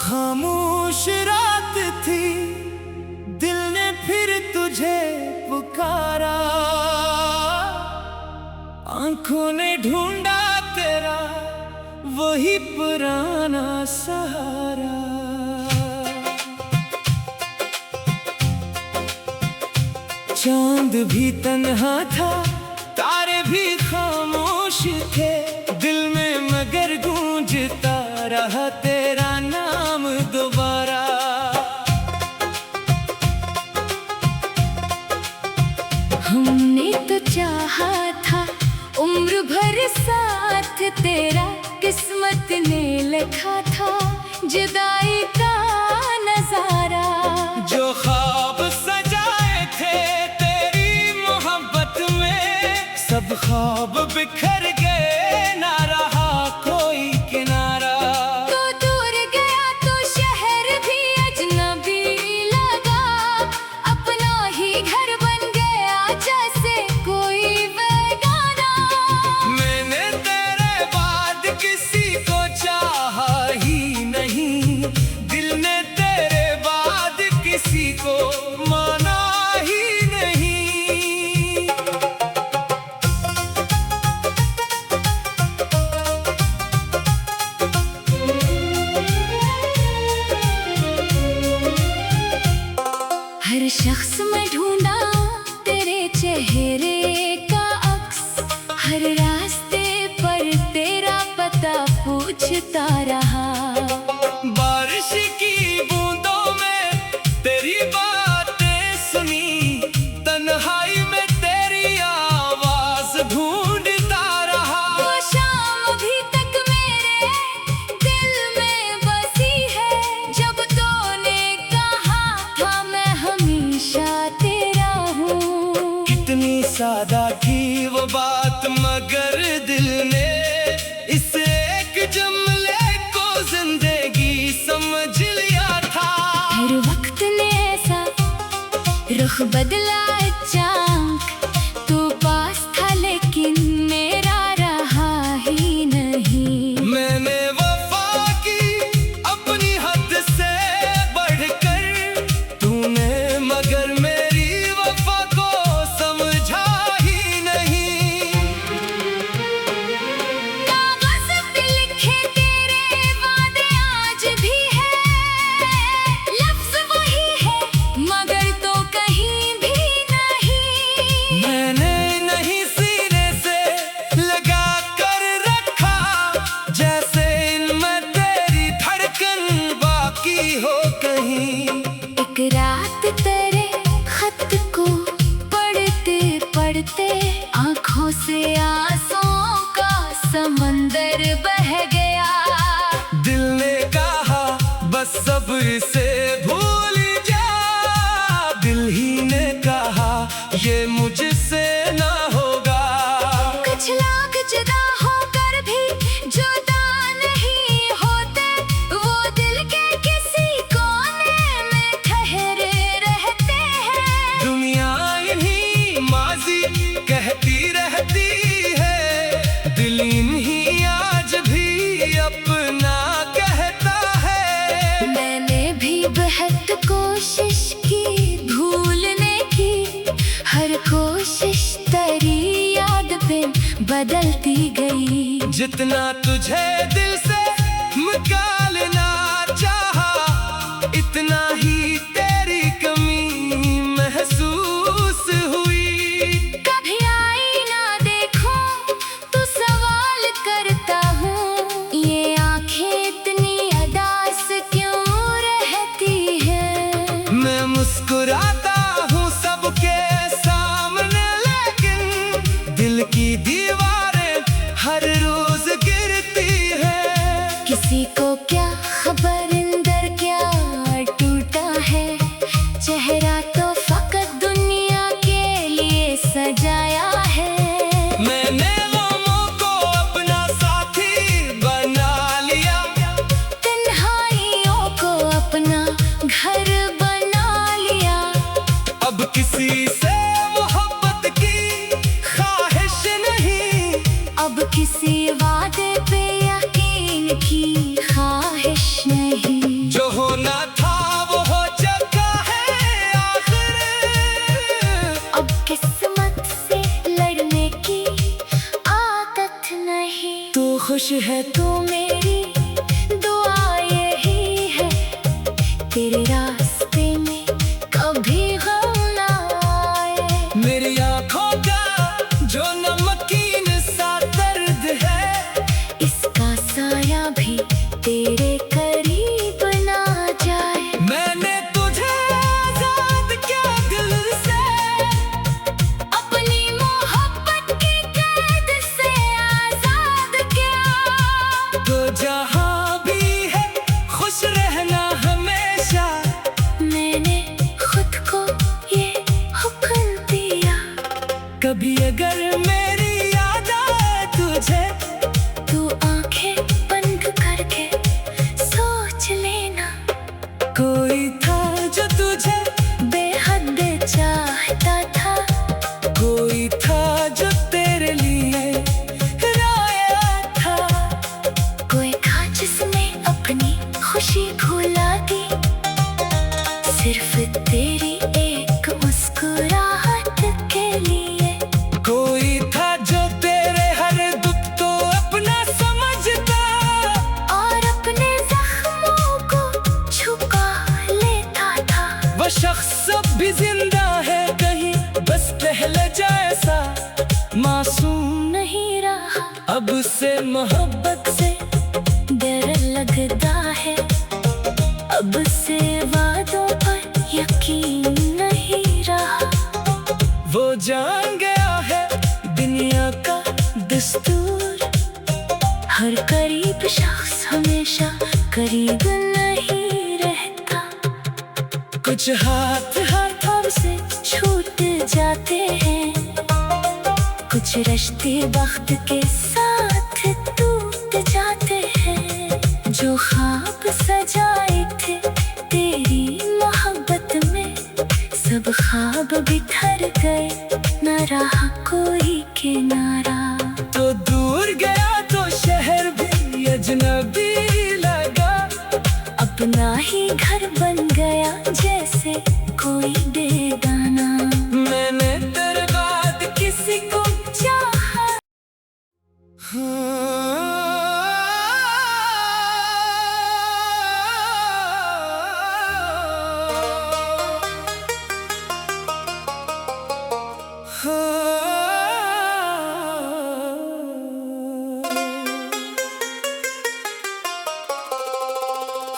खामोश रात थी, दिल ने फिर तुझे पुकारा। आंखों ने ढूंढा तेरा वही पुराना सहारा। चांद भी तन्हा था, तारे भी खामोश थे, दिल में मगर गूंजता रहा तेरा नाम दोबारा। हमने तो चाहा था उम्र भर साथ तेरा, किस्मत ने लिखा था जुदाई का नजारा। जो ख्वाब सजाए थे तेरी मोहब्बत में, सब ख्वाब बिखर गए, ना रहा कोई किनारा। तो दूर गया तो शहर भी अजनबी लगा, अपना ही घर बन गया जैसे कोई बेगाना। मैंने तेरे बाद किसी को चाहा ही नहीं, दिल ने तेरे बाद किसी को माना ही नहीं। हर शख्स में ढूंढा तेरे चेहरे का अक्स, हर रास्ते पर तेरा पता पूछता रहा। बारिश की बूंदों में तेरी बातें सुनी, तन्हाई में तेरी आवाज ढूंढता रहा। वो शाम अभी तक मेरे दिल में बसी है, जब तूने कहा था मैं हमेशा तेरा हूँ। कितनी सादा थी वो बात, मगर दिल ने इस एक जुमले को जिंदगी समझ लिया था। हर वक्त ने ऐसा रुख बदला अचानक, तू पास था लेकिन मेरा रहा ही नहीं। मैंने वफा की अपनी हद से बढ़कर, तूने मगर मेरी वफा को समझा ही नहीं। कागज पे लिखे तेरे वादे आज भी है, लफ्ज वही है मगर तो कहीं भी नहीं। मैंने नहीं सीने से लगा कर रखा, जैसे इनमें तेरी धड़कन बाकी हो कहीं। एक रात तेरे खत को पढ़ते पढ़ते आंखों से आंसुओं का समंदर बह गया। दिल ने कहा बस सब्र से भूल जा, दिल ही ने कहा ये मुझसे ना होगा। कुछ लोग जुदा होकर भी जुदा नहीं होते, वो दिल के किसी कोने में ठहरे रहते हैं। दुनिया इन्हीं माजी कहती रहती है, दिल इन्हीं आज भी अपना कहता है। मैंने भी बहुत कोशिश की भूलने की, हर कोशिश तेरी याद पे बदलती गई। जितना तुझे दिल से निकालना चाहा, इतना ही तेरी कमी महसूस हुई। कभी आई ना देखूं तो सवाल करता हूँ, ये आंखें इतनी अदास क्यों रहती हैं। मैं मुस्कुराता हूँ सबके सामने, लेकिन दिल की दीवारें हर रोज गिरती है। किसी को क्या खबर अंदर क्या टूटा अब किसी वादे पे यकीन की ख्वाहिश नहीं। जो होना था वो हो चुका है आखिर, अब किस्मत से लड़ने की आदत नहीं। तू खुश है तो मेरी दुआ यही है, तेरे रास्ते में कभी गम ना आए। मेरी आंखों का जो नमकीन सा दर्द है, इसका साया भी तेरे करीब ना जाए। मैंने तुझे आजाद किया दिल से, अपनी मोहब्बत की कैद से आजाद किया। तो जहाँ भी है खुश रहना हमेशा। मैंने खुद को ये हुक्म दिया, कभी अगर मेरी याद आए तुझे, तू आंखें बंद करके सोच लेना। कोई था जो तुझे बेहद चाहता था, कोई था जो तेरे लिए रोया था। कोई था जिसने अपनी खुशी भुला दी, सिर्फ तेरी एक मुस्कुराहट के लिए। कोई था जो तेरे हर दुख को अपना समझता, और अपने जख्मों को छुपा लेता था। वो शख्स अब भी जिंदा है कहीं, बस पहले जैसा मासूम नहीं रहा, अब से मोहब्बत से डर लगता है, अब से वादों पर यकीन नहीं रहा। वो जान गया है दुनिया का दस्तूर, हर करीब शख्स हमेशा करीब नहीं रहता। कुछ हाथ हाथों से छूट जाते हैं, कुछ रिश्ते वक्त के साथ टूट जाते हैं। जो ख्वाब सजाए थे तेरी मोहब्बत में, सब ख्वाब बिखर गए, न रहा कोई किनारा। तो दूर गया तो शहर भी अजनबी लगा, अपना ही घर बन गया जैसे कोई बेगाना। मैंने तेरे बाद किसी को चाहा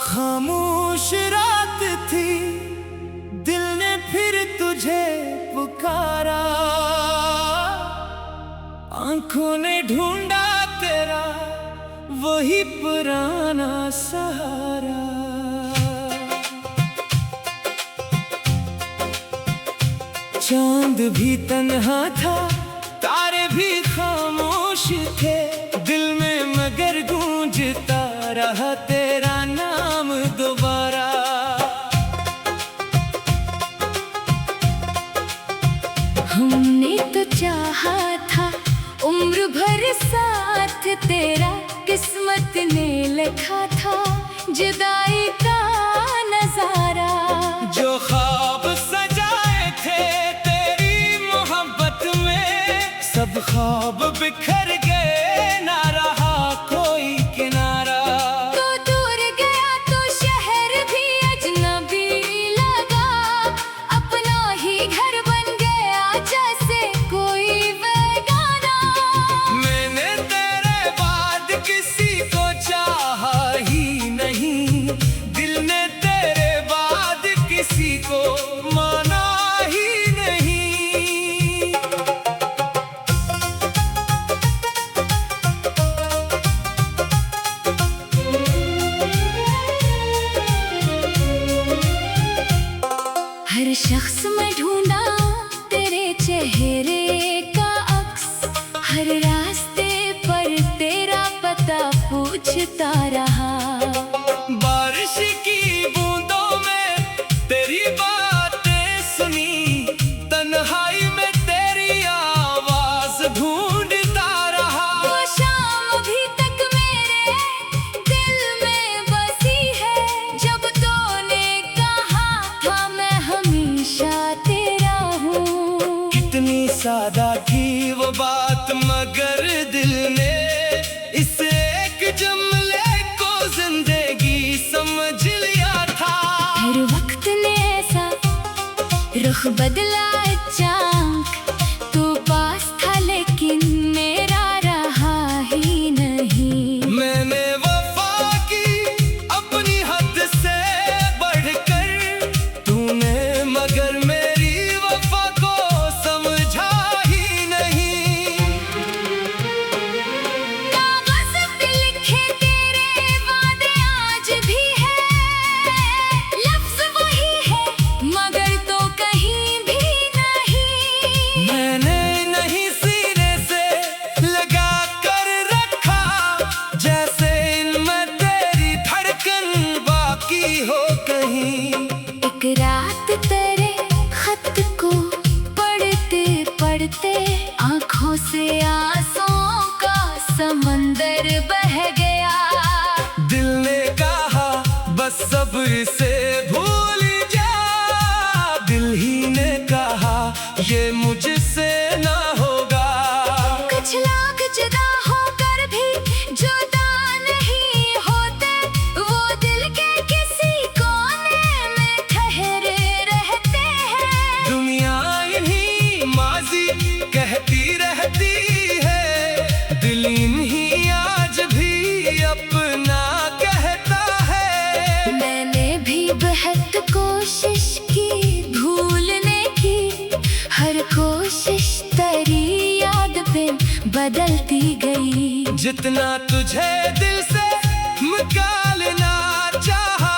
खामोश रात थी, दिल ने फिर तुझे पुकारा, आंखों ने ढूंढा तेरा वही पुराना सहारा। चांद भी तन्हा था, तारे भी खामोश थे, दिल में मगर गूंजता रहा तेरा नाम दोबारा। हमने तो चाहा था उम्र भर साथ तेरा, किस्मत ने लिखा था जुदाई का नजारा। जो ख्वाब सजाए थे तेरी मोहब्बत में, सब ख्वाब बिखर गए, ना रहा कोई किनारा। तो दूर गया तो शहर भी अजनबी लगा, अपना ही घर बन गया जैसे कोई बेगाना। मैंने तेरे बाद किसी को चाहा ही नहीं, दिल ने तेरे बाद किसी को माना ही नहीं। हर शख्स में ढूंढा तेरे चेहरे का अक्स, हर रास्ते पर तेरा पता पूछता रहा। बारिश की बूंदों में तेरी बातें सुनी, तन्हाई में तेरी आवाज ढूंढता रहा। वो दिल ने इस एक जुमले को जिंदगी समझ लिया था। फिर वक्त ने ऐसा रुख बदला अचानक, तू पास था लेकिन मेरा रहा ही नहीं। मैंने वफा की अपनी हद से बढ़कर, तूने मगर मेरी वफा को समझा ही नहीं। कागज पे लिखे तेरे वादे आज भी है, लफ्ज वही है मगर तो कहीं भी नहीं। मैंने नहीं सीने से लगा कर रखा, जैसे इनमें तेरी धड़कन बाकी हो कहीं। एक रात तेरे खत को पढ़ते पढ़ते आंखों से आंसुओं का समंदर बह गया। दिल ने कहा बस सब इसे भूल जा, दिल ही ने कहा ये मुझसे ना होगा। कुछ लोग जुदा होकर भी जुदा नहीं होते, वो दिल के किसी कोने में ठहरे रहते हैं। दुनिया इन्हीं माजी कहती रहती है, दिल इन्हीं आज भी अपना कहता है। मैंने भी बहुत कोशिश की भूलने की, हर कोशिश तेरी याद पे बदलती गई। जितना तुझे दिल से निकालना चाहा,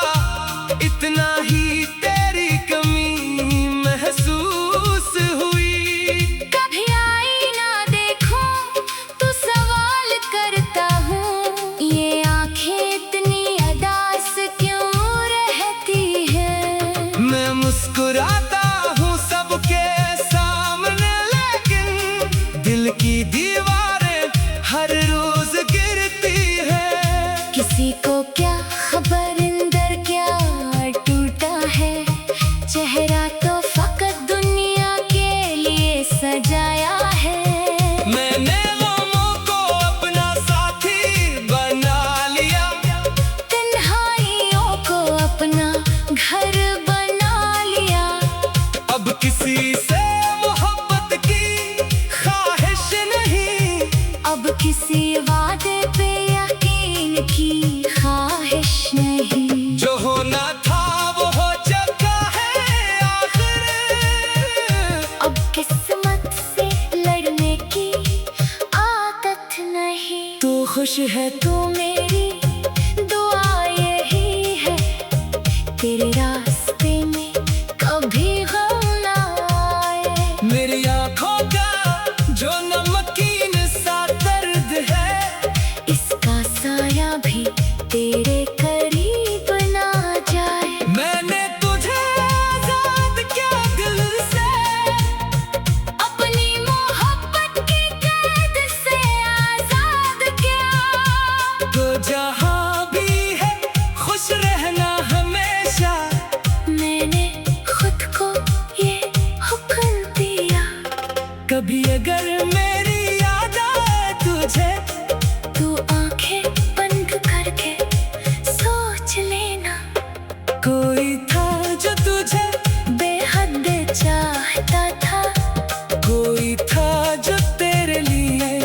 इतना ही तेरी कमी महसूस हुई। कभी आई ना देखूं तो सवाल करता हूँ, ये आंखें इतनी अदास क्यों रहती हैं। मैं मुस्कुराता हूँ सबके सामने, लेकिन दिल की दीवारें हर रोज गिरती है। किसी को क्या खबर अंदर क्या टूटा है, चेहरा तो फकत दुनिया के लिए सजाया है। मैंने गमों को अपना साथी बना लिया, तन्हाइयों को अपना घर बना लिया। अब किसी से मोहब्बत की ख्वाहिश नहीं, अब किसी वादे पे यकीन की ख्वाहिश नहीं। जो होना था वो हो चुका है आखिर। अब किस्मत से लड़ने की आदत नहीं। तू खुश है तू मेरी दुआ यही है, तेरे रास्ते में कभी गम ना आए। मेरी आंखों का जो नमकीन सा दर्द है, इसका साया भी तेरे करीब ना जाए। मैंने तुझे आजाद किया दिल से, अपनी मोहब्बत की कैद से आजाद किया। तो जहाँ भी है खुश रहना हमेशा। मैंने खुद को ये हुक्म दिया, कभी अगर मेरी याद आए तुझे, तू आंखें बंद करके सोच लेना। कोई था जो तुझे बेहद चाहता था, कोई था जो तेरे लिए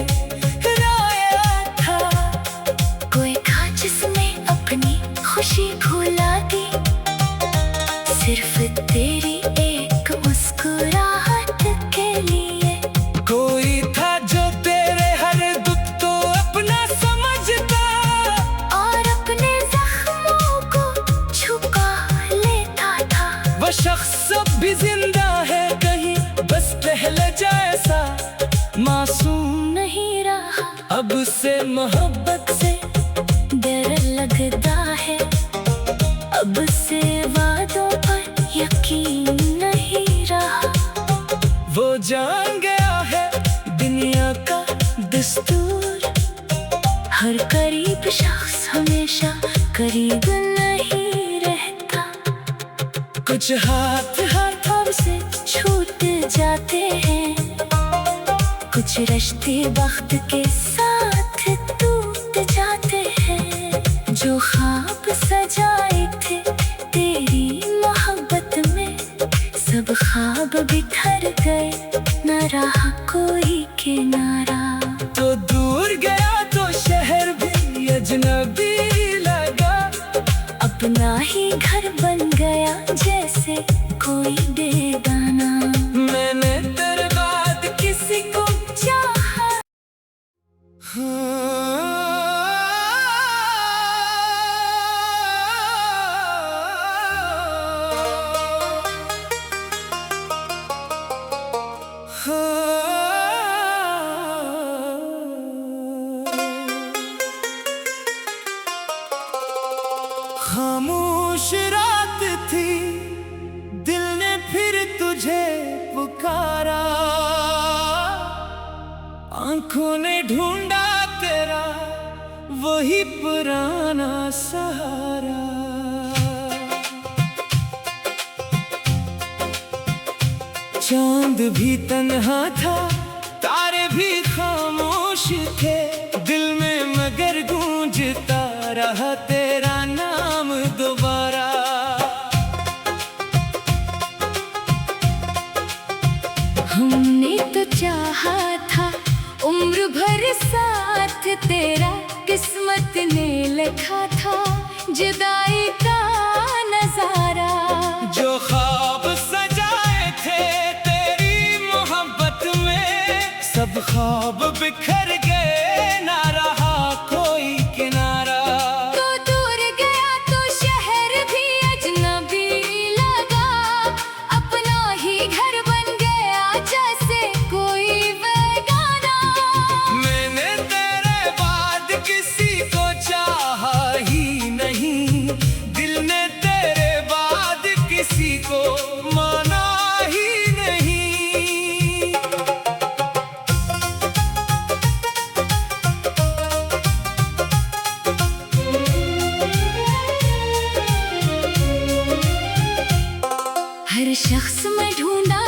रोया था। कोई था जिसने अपनी खुशी भुला दी, सिर्फ तेरी एक मुस्कुराहट के लिए। कोई था जो तेरे हर दुख को अपना समझता, और अपने जख्मों को छुपा लेता था। वो शख्स अब भी जिंदा है कहीं, बस पहले जैसा मासूम नहीं रहा, अब से मोहब्बत से डर लगता है। अब से वादों पर यकीन नहीं रहा, वो जान गया है दुनिया का दस्तूर। हर करीब शख्स हमेशा करीब नहीं रहता। कुछ हाथ हाथों से छूट जाते हैं, कुछ रिश्ते वक्त के खामोश रात थी, दिल ने फिर तुझे पुकारा, आंखों ने ढूंढा तेरा वही पुराना सहारा। चांद भी तन्हा था, तारे भी खामोश थे, दिल में मगर गूंजता रहा तेरा नाम दोबारा। हमने तो चाहा था उम्र भर साथ तेरा, किस्मत ने लिखा था जुदाई का नजारा। जो ख्वाब सजाए थे तेरी मोहब्बत में, सब ख्वाब बिखर गए, ना रहा कोई किनारा। तो दूर गया तो शहर भी अजनबी लगा, अपना ही घर बन गया जैसे कोई बेगाना। मैंने तेरे बाद किसी को चाहा ही नहीं, दिल ने तेरे बाद किसी को माना ही नहीं। हर शख्स में ढूंढा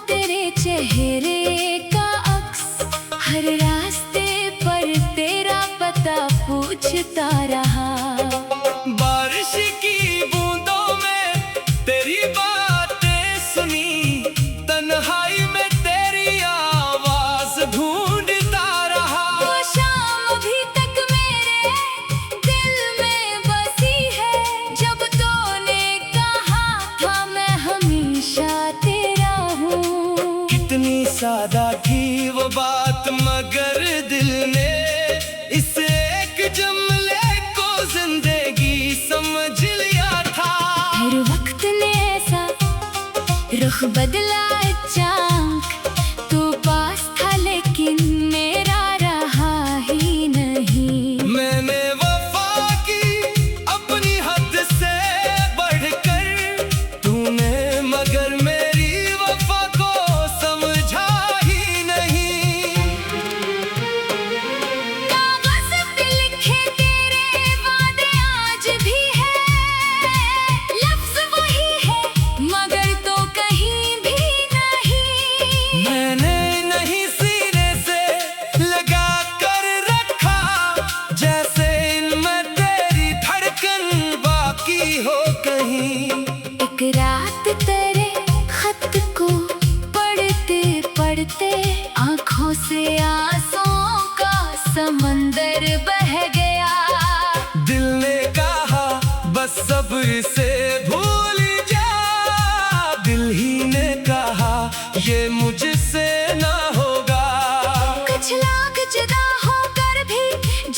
तेरे चेहरे का अक्स, हर रास्ते पर तेरा पता पूछता रहा। बारिश की बूंदों में तेरी बातें सुनी, तन्हाई में तेरी आवाज ढूंढता रहा। वो शाम अभी तक मेरे दिल में बसी है, जब तूने कहा था मैं हमेशा तेरा हूँ। कितनी सादा थी वो बात, मगर दिल ने इस एक जुमले को जिंदगी समझ लिया था। हर वक्त ने ऐसा रुख बदला अचानक, तू पास था लेकिन मेरा रहा ही नहीं। मैंने वफा की अपनी हद से बढ़कर, तूने मगर मेरी वफा को समझा ही नहीं। कागज पे लिखे तेरे वादे आज भी है, लफ्ज वही है मगर तो कहीं भी नहीं। मैंने नहीं सीने से लगा कर रखा, जैसे इनमें तेरी धड़कन बाकी हो कहीं। एक रात तेरे खत को पढ़ते पढ़ते, आंखों से आंसुओं का समंदर बह गया। दिल ने कहा बस सब्र से भूल जा, दिल ही ने कहा ये मुझसे ना होगा। कुछ लोग जुदा होकर भी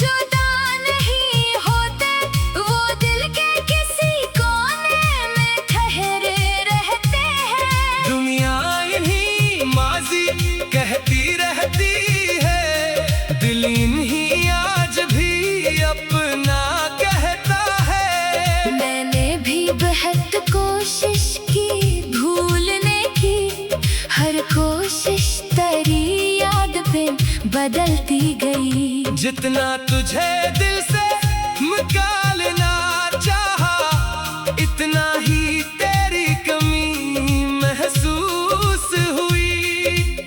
जुदा नहीं होते, वो दिल के किसी कोने में ठहरे रहते हैं। दुनिया इन्हीं माजी कहती रहती है, दिल इन्हीं आज भी अपना कहता है। मैंने भी बेहद कोशिश की भूलने की, हर कोशिश तेरी याद पे बदलती गई। जितना तुझे दिल से निकालना चाहा, इतना ही तेरी कमी महसूस हुई।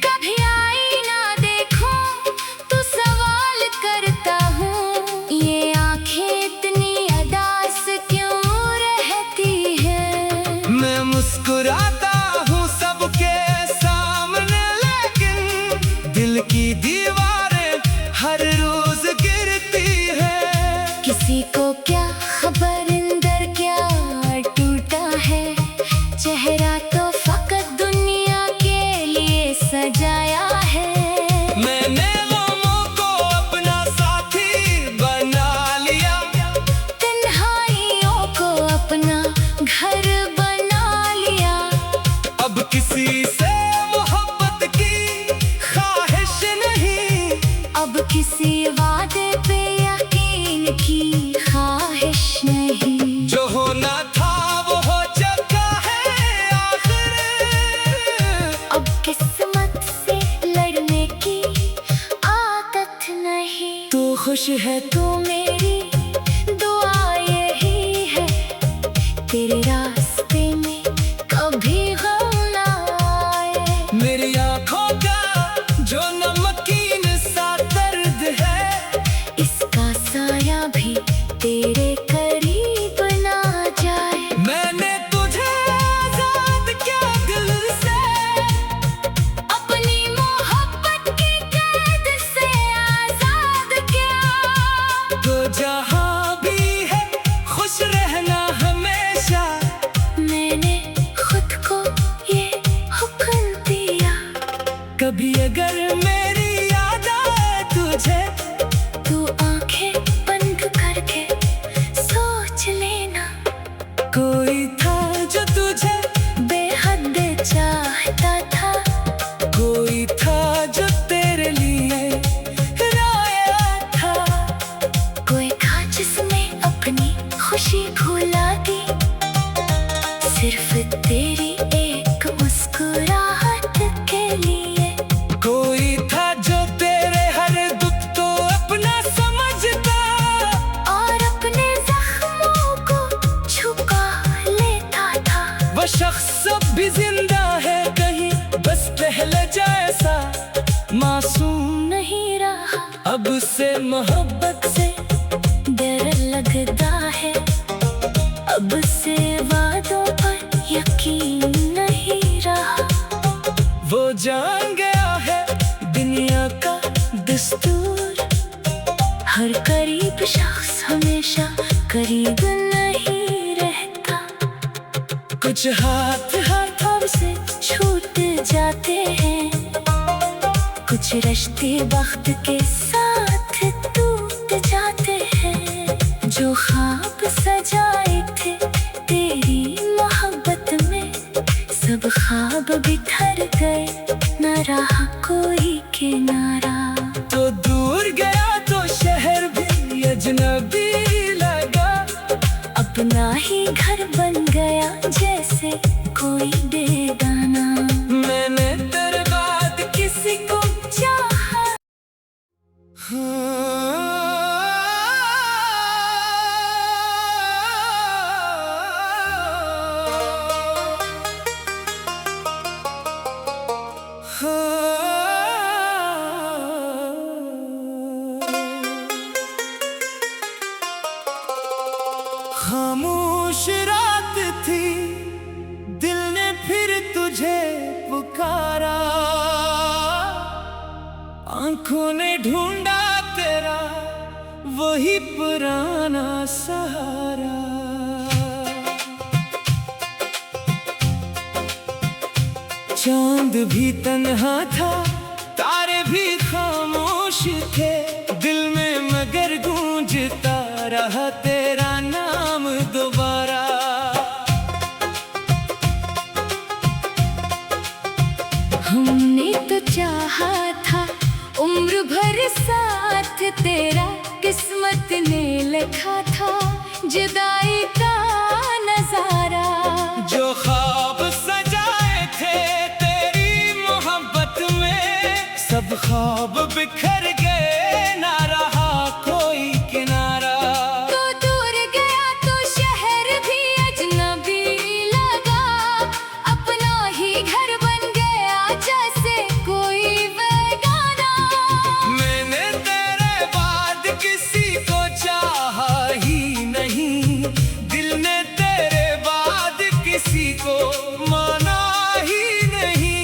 कभी आईना देखूं तो सवाल करता हूँ, ये आंखें इतनी अदास क्यों रहती हैं। मैं मुस्कुराता हूँ सबके सामने, लेकिन दिल की दीवारें हर रोज गिरती है। किसी को क्या खबर अंदर क्या टूटा है, चेहरा तो फकत दुनिया के लिए सजाया है। मैंने लोगों को अपना किसी वादे पे यकीन की ख्वाहिश नहीं। जो होना था वो हो चुका है आखिर, अब किस्मत से लड़ने की आदत नहीं। तू खुश है तू मेरी दुआ यही है, तेरे रास्ते में कभी गम ना आए। मेरी आंखों का जो नमकीन सा दर्द है, इसका साया भी तेरे करीब ना जाए। मैंने तुझे आजाद किया दिल से, अपनी मोहब्बत की कैद से आजाद किया। तो जहां भी है खुश रहना हमेशा। मैंने खुद को ये हुक्म दिया, कभी अगर मेरी याद आए तुझे, तू आंखें बंद करके सोच लेना। कोई था जो तुझे बेहद चाहता था, कोई था जो तेरे लिए रोया था। कोई था जिसने अपनी खुशी भुला दी, सिर्फ तेरी एक मुस्कुराहट के लिए। कोई था जो तेरे हर दुख तो अपना समझता, और अपने जख्मों को छुपा लेता था। वो शख्स अब भी जिंदा है कहीं, बस पहले जैसा मासूम नहीं रहा, अब से मोहब्बत से डर लगता है। अब से वादों पर यकीन नहीं रहा, वो जान गया है दुनिया का दस्तूर। हर करीब शख्स हमेशा करीब नहीं रहता। कुछ हाथ हाथों से छूट जाते हैं, कुछ रिश्ते वक्त के साथ टूट जाते हैं। जो ख्वाब सजाए थे तेरी मोहब्बत में, सब ख्वाब बिखर गए, न रहा कोई किनारा। तो दूर गया तो शहर भी अजनबी लगा, अपना ही घर बन गया जैसे कोई बेगाना। मैंने तेरे बाद किसी को चाहा खामोश रात थी, दिल ने फिर तुझे पुकारा। आंखों ने ढूंढा तेरा वही पुराना सहारा। चांद भी तन्हा था, तारे भी खामोश थे, दिल में मगर गूंजता रहा तेरा नाम दोबारा। हमने तो चाहा था उम्र भर साथ तेरा, किस्मत ने लिखा था जुदाई का नजारा। जो ख्वाब सजाए थे तेरी मोहब्बत में, सब ख्वाब बिखर गए, ना रहा कोई किनारा। तो दूर गया तो शहर भी अजनबी लगा, अपना ही घर बन गया जैसे कोई बेगाना। मैंने तेरे बाद किसी को चाहा ही नहीं, दिल ने तेरे बाद किसी को माना ही नहीं।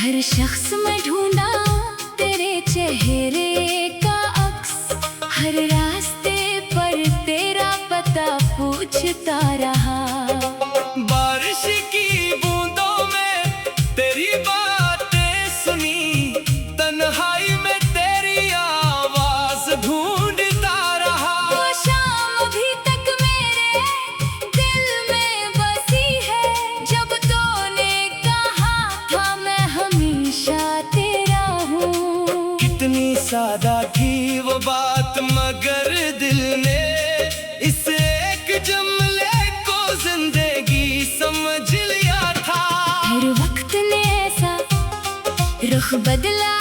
हर शख्स में ढूंढा तेरे चेहरे का अक्स, हर रास्ते पर तेरा पता पूछता रहा। बारिश की बूंदों में तेरी बातें सुनी, तन्हाई में तेरी आवाज ढूंढता रहा। वो शाम सादा थी वो बात, मगर दिल ने इस एक जुमले को जिंदगी समझ लिया था। हर वक्त ने ऐसा रुख बदला